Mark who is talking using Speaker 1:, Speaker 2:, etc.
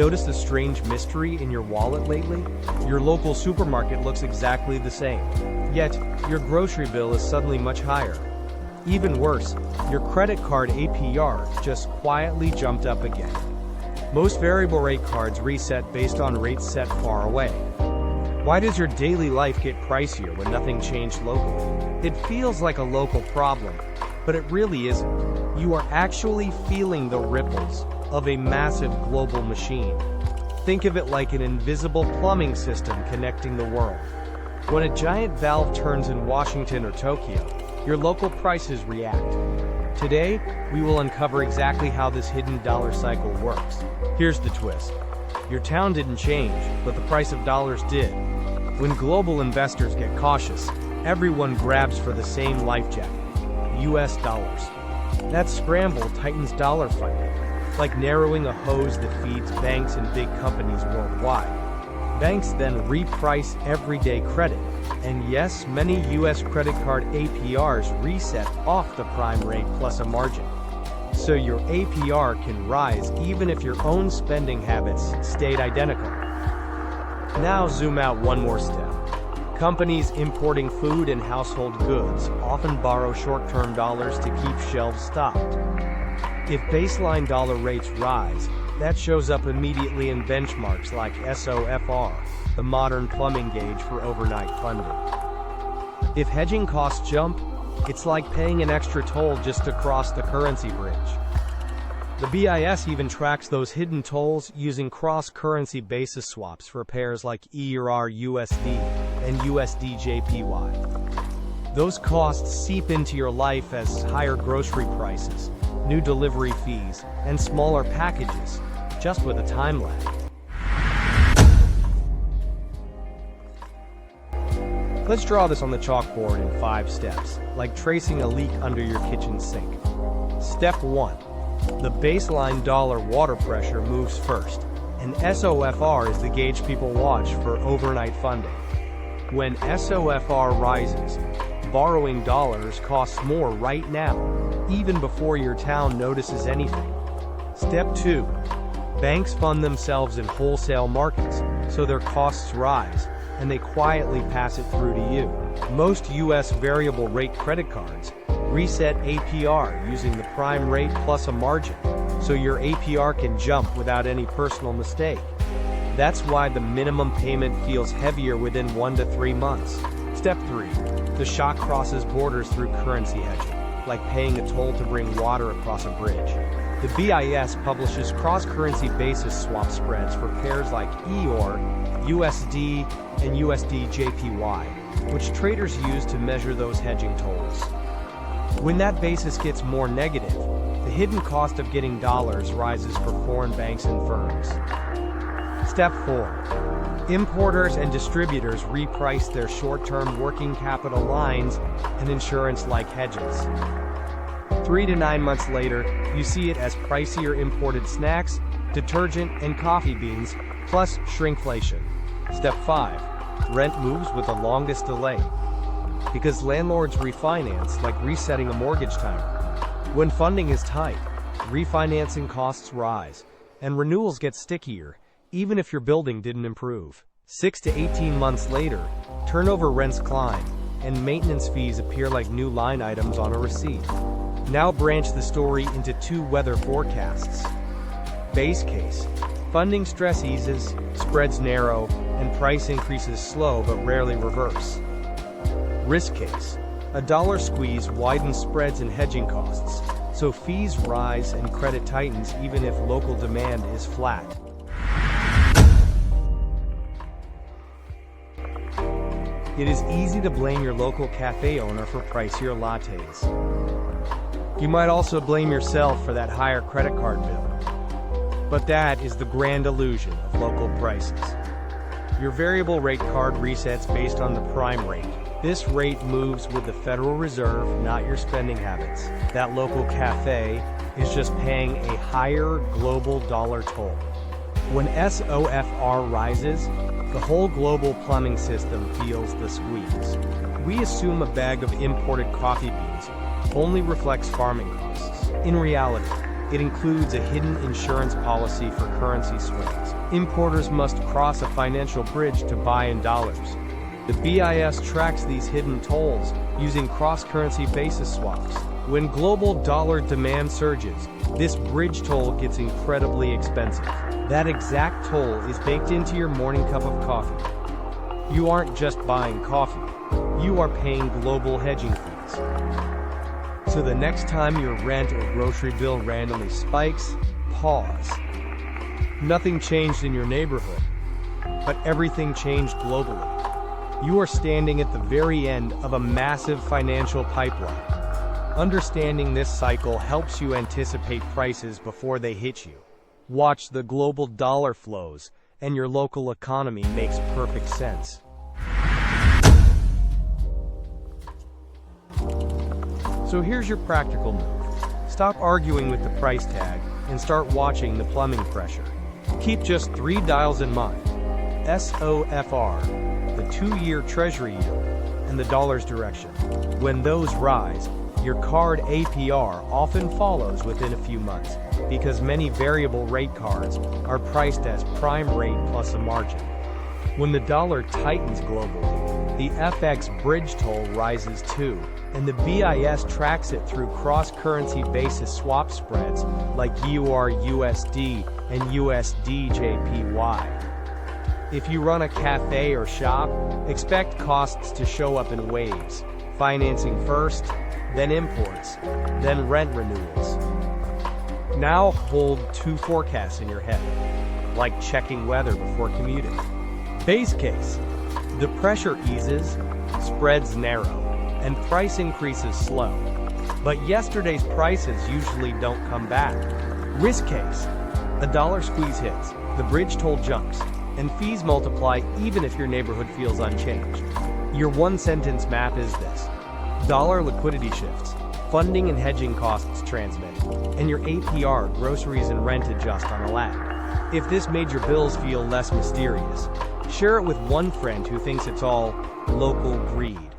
Speaker 1: Notice the strange mystery in your wallet lately? Your local supermarket looks exactly the same. Yet, your grocery bill is suddenly much higher. Even worse, your credit card APR just quietly jumped up again. Most variable rate cards reset based on rates set far away. Why does your daily life get pricier when nothing changed locally? It feels like a local problem, but it really isn't. You are actually feeling the ripples of a massive global machine. Think of it like an invisible plumbing system connecting the world. When a giant valve turns in Washington or Tokyo, your local prices react. Today, we will uncover exactly how this hidden dollar cycle works. Here's the twist. Your town didn't change, but the price of dollars did. When global investors get cautious, everyone grabs for the same life jacket: US dollars. That scramble tightens dollar fight, like narrowing a hose that feeds banks and big companies worldwide. Banks then reprice everyday credit, and yes, many US credit card APRs reset off the prime rate plus a margin. So your APR can rise even if your own spending habits stayed identical. Now zoom out one more step. Companies importing food and household goods often borrow short-term dollars to keep shelves stocked. If baseline dollar rates rise, that shows up immediately in benchmarks like SOFR, the modern plumbing gauge for overnight funding. If hedging costs jump, it's like paying an extra toll just to cross the currency bridge. The BIS even tracks those hidden tolls using cross-currency basis swaps for pairs like EUR-USD and USD-JPY. Those costs seep into your life as higher grocery prices, new delivery fees, and smaller packages, just with a time lag. Let's draw this on the chalkboard in 5 steps, like tracing a leak under your kitchen sink. Step 1. The baseline dollar water pressure moves first, and SOFR is the gauge people watch for overnight funding. When SOFR rises, borrowing dollars costs more right now, even before your town notices anything. Step 2. Banks fund themselves in wholesale markets, so their costs rise, and they quietly pass it through to you. Most US variable rate credit cards reset APR using the prime rate plus a margin, so your APR can jump without any personal mistake. That's why the minimum payment feels heavier within 1 to 3 months. Step 3. The shock crosses borders through currency hedging, like paying a toll to bring water across a bridge. The BIS publishes cross-currency basis swap spreads for pairs like EUR, USD, and USD-JPY, which traders use to measure those hedging tolls. When that basis gets more negative, the hidden cost of getting dollars rises for foreign banks and firms. Step 4. Importers and distributors reprice their short-term working capital lines and insurance-like hedges. 3 to 9 months later, you see it as pricier imported snacks, detergent, and coffee beans, plus shrinkflation. Step 5. Rent moves with the longest delay, because landlords refinance like resetting a mortgage timer. When funding is tight, refinancing costs rise, and renewals get stickier, even if your building didn't improve. 6 to 18 months later, turnover rents climb, and maintenance fees appear like new line items on a receipt. Now branch the story into 2 weather forecasts. Base case: funding stress eases, spreads narrow, and price increases slow but rarely reverse. Risk case: a dollar squeeze widens spreads and hedging costs, so fees rise and credit tightens even if local demand is flat. It is easy to blame your local cafe owner for pricier lattes. You might also blame yourself for that higher credit card bill. But that is the grand illusion of local prices. Your variable rate card resets based on the prime rate. This rate moves with the Federal Reserve, not your spending habits. That local cafe is just paying a higher global dollar toll. When SOFR rises, the whole global plumbing system feels the squeeze. We assume a bag of imported coffee beans only reflects farming costs. In reality, It includes a hidden insurance policy for currency swings. Importers must cross a financial bridge to buy in dollars. The BIS tracks these hidden tolls using cross-currency basis swaps. When global dollar demand surges, this bridge toll gets incredibly expensive. That exact toll is baked into your morning cup of coffee. You aren't just buying coffee, you are paying global hedging fees. So the next time your rent or grocery bill randomly spikes, pause. Nothing changed in your neighborhood, but everything changed globally. You are standing at the very end of a massive financial pipeline. Understanding this cycle helps you anticipate prices before they hit you. Watch the global dollar flows, and your local economy makes perfect sense. So here's your practical move. Stop arguing with the price tag and start watching the plumbing pressure. Keep just 3 dials in mind: SOFR, the 2-year Treasury yield, and the dollar's direction. When those rise, your card APR often follows within a few months, because many variable rate cards are priced as prime rate plus a margin. When the dollar tightens globally, the FX bridge toll rises too, and the BIS tracks it through cross-currency basis swap spreads like EUR-USD and USD-JPY. If you run a cafe or shop, expect costs to show up in waves: financing first, then imports, then rent renewals. Now hold 2 forecasts in your head, like checking weather before commuting. Base case: the pressure eases, spreads narrow, and price increases slow. But yesterday's prices usually don't come back. Risk case: a dollar squeeze hits, the bridge toll jumps, and fees multiply even if your neighborhood feels unchanged. Your one-sentence map is this: dollar liquidity shifts, funding and hedging costs transmit, and your APR, groceries and rent adjust on a lag. If this made your bills feel less mysterious, share it with one friend who thinks it's all local greed.